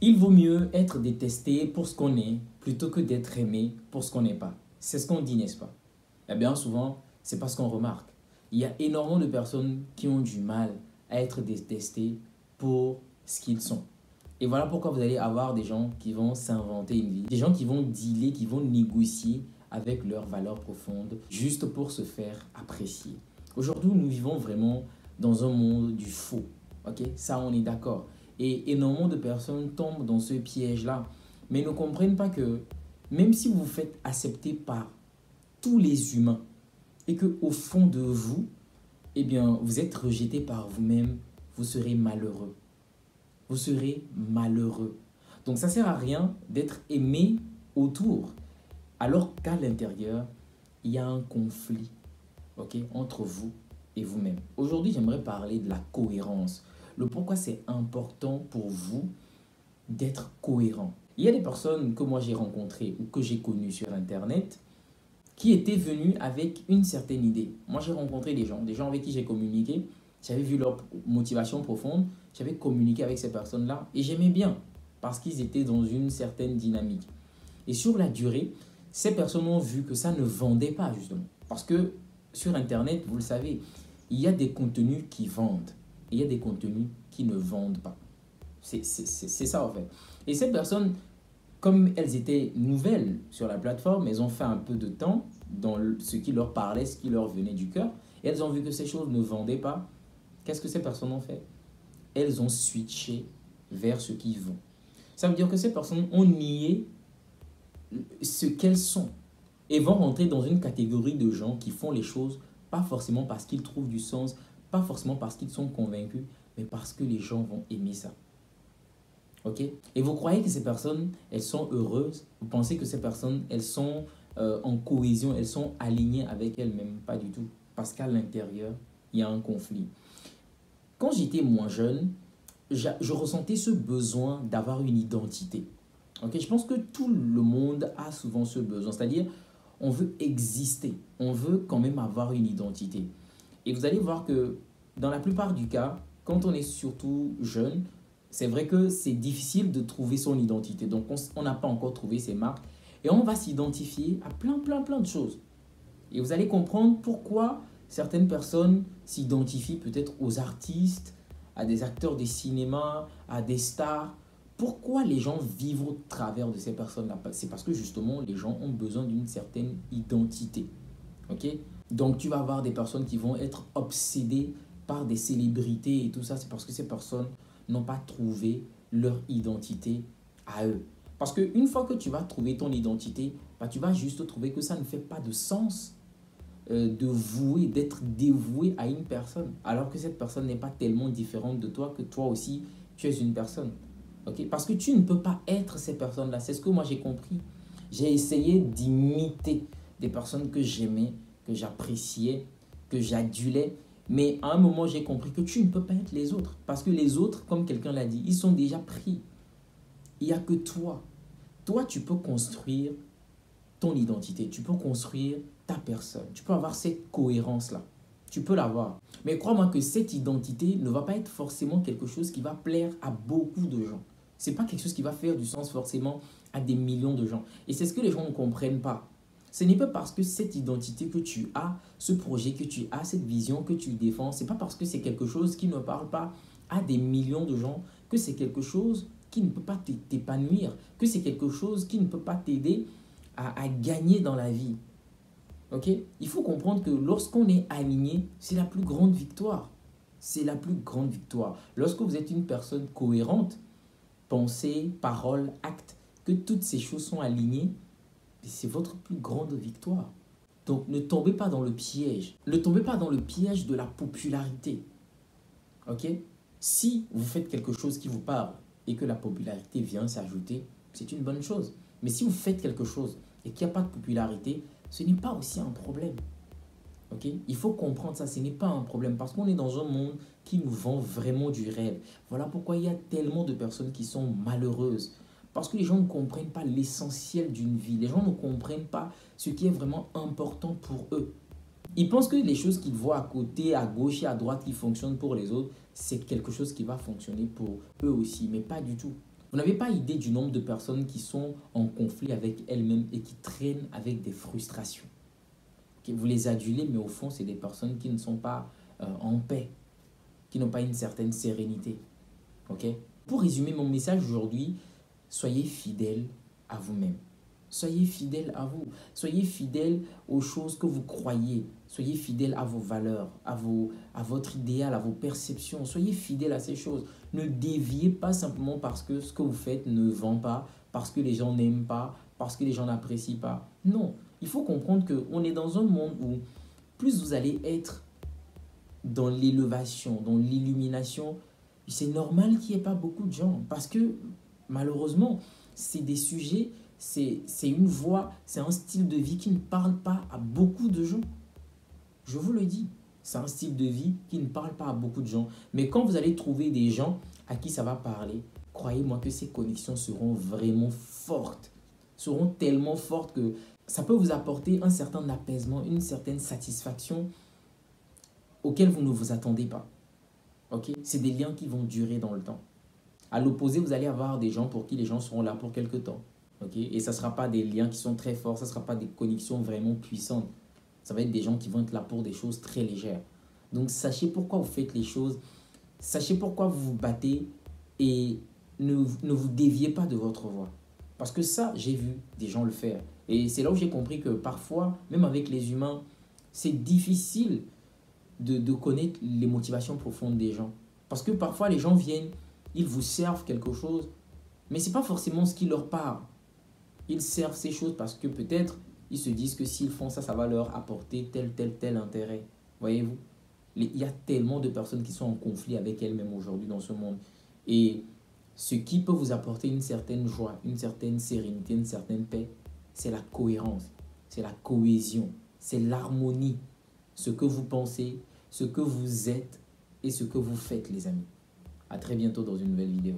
Il vaut mieux être détesté pour ce qu'on est plutôt que d'être aimé pour ce qu'on n'est pas. C'est ce qu'on dit, n'est-ce pas? Et bien souvent, c'est parce qu'on remarque. Il y a énormément de personnes qui ont du mal à être détestées pour ce qu'ils sont. Et voilà pourquoi vous allez avoir des gens qui vont s'inventer une vie, des gens qui vont dealer, qui vont négocier avec leurs valeurs profondes juste pour se faire apprécier. Aujourd'hui, nous vivons vraiment dans un monde du faux. Ok, ça, on est d'accord. Et énormément de personnes tombent dans ce piège-là, mais ne comprennent pas que même si vous vous faites accepter par tous les humains et que au fond de vous, eh bien, vous êtes rejeté par vous-même, vous serez malheureux. Vous serez malheureux. Donc, ça ne sert à rien d'être aimé autour, alors qu'à l'intérieur, il y a un conflit, ok, entre vous et vous-même. Aujourd'hui, j'aimerais parler de la cohérence. Le pourquoi c'est important pour vous d'être cohérent. Il y a des personnes que moi j'ai rencontrées ou que j'ai connues sur Internet qui étaient venues avec une certaine idée. Moi j'ai rencontré des gens avec qui j'ai communiqué, j'avais vu leur motivation profonde, j'avais communiqué avec ces personnes-là et j'aimais bien parce qu'ils étaient dans une certaine dynamique. Et sur la durée, ces personnes ont vu que ça ne vendait pas justement. Parce que sur Internet, vous le savez, il y a des contenus qui vendent et il y a des contenus qui ne vendent pas. C'est ça en fait. Et ces personnes, comme elles étaient nouvelles sur la plateforme, elles ont fait un peu de temps dans ce qui leur parlait, ce qui leur venait du cœur. Et elles ont vu que ces choses ne vendaient pas. Qu'est-ce que ces personnes ont fait? Elles ont switché vers ce qui vend. Ça veut dire que ces personnes ont nié ce qu'elles sont et vont rentrer dans une catégorie de gens qui font les choses pas forcément parce qu'ils trouvent du sens, pas forcément parce qu'ils sont convaincus, mais parce que les gens vont aimer ça. Ok? Et vous croyez que ces personnes, elles sont heureuses? Vous pensez que ces personnes, elles sont en cohésion, elles sont alignées avec elles-mêmes? Pas du tout. Parce qu'à l'intérieur, il y a un conflit. Quand j'étais moins jeune, je ressentais ce besoin d'avoir une identité. Ok? Je pense que tout le monde a souvent ce besoin. C'est-à-dire, on veut exister. On veut quand même avoir une identité. Et vous allez voir que dans la plupart du cas, quand on est surtout jeune, c'est vrai que c'est difficile de trouver son identité. Donc, on n'a pas encore trouvé ses marques. Et on va s'identifier à plein de choses. Et vous allez comprendre pourquoi certaines personnes s'identifient peut-être aux artistes, à des acteurs de cinéma, à des stars. Pourquoi les gens vivent au travers de ces personnes-là? C'est parce que justement, les gens ont besoin d'une certaine identité. Ok? Donc, tu vas avoir des personnes qui vont être obsédées par des célébrités et tout ça. C'est parce que ces personnes n'ont pas trouvé leur identité à eux. Parce qu'une fois que tu vas trouver ton identité, bah, tu vas juste trouver que ça ne fait pas de sens d'être dévoué à une personne. Alors que cette personne n'est pas tellement différente de toi que toi aussi, tu es une personne. Okay? Parce que tu ne peux pas être ces personnes-là. C'est ce que moi j'ai compris. J'ai essayé d'imiter des personnes que j'aimais, que j'appréciais, que j'adulais. Mais à un moment, j'ai compris que tu ne peux pas être les autres. Parce que les autres, comme quelqu'un l'a dit, ils sont déjà pris. Il n'y a que toi. Toi, tu peux construire ton identité. Tu peux construire ta personne. Tu peux avoir cette cohérence-là. Tu peux l'avoir. Mais crois-moi que cette identité ne va pas être forcément quelque chose qui va plaire à beaucoup de gens. Ce n'est pas quelque chose qui va faire du sens forcément à des millions de gens. Et c'est ce que les gens ne comprennent pas. Ce n'est pas parce que cette identité que tu as, ce projet que tu as, cette vision que tu défends, ce n'est pas parce que c'est quelque chose qui ne parle pas à des millions de gens que c'est quelque chose qui ne peut pas t'épanouir, que c'est quelque chose qui ne peut pas t'aider à gagner dans la vie. Ok? Il faut comprendre que lorsqu'on est aligné, c'est la plus grande victoire. C'est la plus grande victoire. Lorsque vous êtes une personne cohérente, pensée, parole, acte, que toutes ces choses sont alignées, c'est votre plus grande victoire. Donc ne tombez pas dans le piège. Ne tombez pas dans le piège de la popularité. Ok? Si vous faites quelque chose qui vous parle et que la popularité vient s'ajouter, c'est une bonne chose. Mais si vous faites quelque chose et qu'il n'y a pas de popularité, ce n'est pas aussi un problème. Ok? Il faut comprendre ça, ce n'est pas un problème parce qu'on est dans un monde qui nous vend vraiment du rêve. Voilà pourquoi il y a tellement de personnes qui sont malheureuses. Parce que les gens ne comprennent pas l'essentiel d'une vie. Les gens ne comprennent pas ce qui est vraiment important pour eux. Ils pensent que les choses qu'ils voient à côté, à gauche et à droite qui fonctionnent pour les autres, c'est quelque chose qui va fonctionner pour eux aussi, mais pas du tout. Vous n'avez pas idée du nombre de personnes qui sont en conflit avec elles-mêmes et qui traînent avec des frustrations. Okay? Vous les adulez, mais au fond, c'est des personnes qui ne sont pas en paix, qui n'ont pas une certaine sérénité. Okay? Pour résumer mon message aujourd'hui, soyez fidèles à vous-même. Soyez fidèles à vous. Soyez fidèles aux choses que vous croyez. Soyez fidèles à vos valeurs, à votre idéal, à vos perceptions. Soyez fidèles à ces choses. Ne déviez pas simplement parce que ce que vous faites ne vend pas, parce que les gens n'aiment pas, parce que les gens n'apprécient pas. Non, il faut comprendre qu'on est dans un monde où plus vous allez être dans l'élévation, dans l'illumination, c'est normal qu'il n'y ait pas beaucoup de gens. Parce que malheureusement, c'est des sujets, c'est une voix, c'est un style de vie qui ne parle pas à beaucoup de gens. Je vous le dis, c'est un style de vie qui ne parle pas à beaucoup de gens. Mais quand vous allez trouver des gens à qui ça va parler, croyez-moi que ces connexions seront vraiment fortes. Seront tellement fortes que ça peut vous apporter un certain apaisement, une certaine satisfaction auquel vous ne vous attendez pas. Okay? C'est des liens qui vont durer dans le temps. À l'opposé, vous allez avoir des gens pour qui les gens seront là pour quelque temps. Okay? Et ça ne sera pas des liens qui sont très forts, ça ne sera pas des connexions vraiment puissantes. Ça va être des gens qui vont être là pour des choses très légères. Donc, sachez pourquoi vous faites les choses. Sachez pourquoi vous vous battez et ne vous déviez pas de votre voie. Parce que ça, j'ai vu des gens le faire. Et c'est là où j'ai compris que parfois, même avec les humains, c'est difficile de connaître les motivations profondes des gens. Parce que parfois, les gens viennent, ils vous servent quelque chose, mais ce n'est pas forcément ce qui leur parle. Ils servent ces choses parce que peut-être, ils se disent que s'ils font ça, ça va leur apporter tel intérêt. Voyez-vous? Il y a tellement de personnes qui sont en conflit avec elles-mêmes aujourd'hui dans ce monde. Et ce qui peut vous apporter une certaine joie, une certaine sérénité, une certaine paix, c'est la cohérence, c'est la cohésion, c'est l'harmonie. Ce que vous pensez, ce que vous êtes et ce que vous faites, les amis. À très bientôt dans une nouvelle vidéo.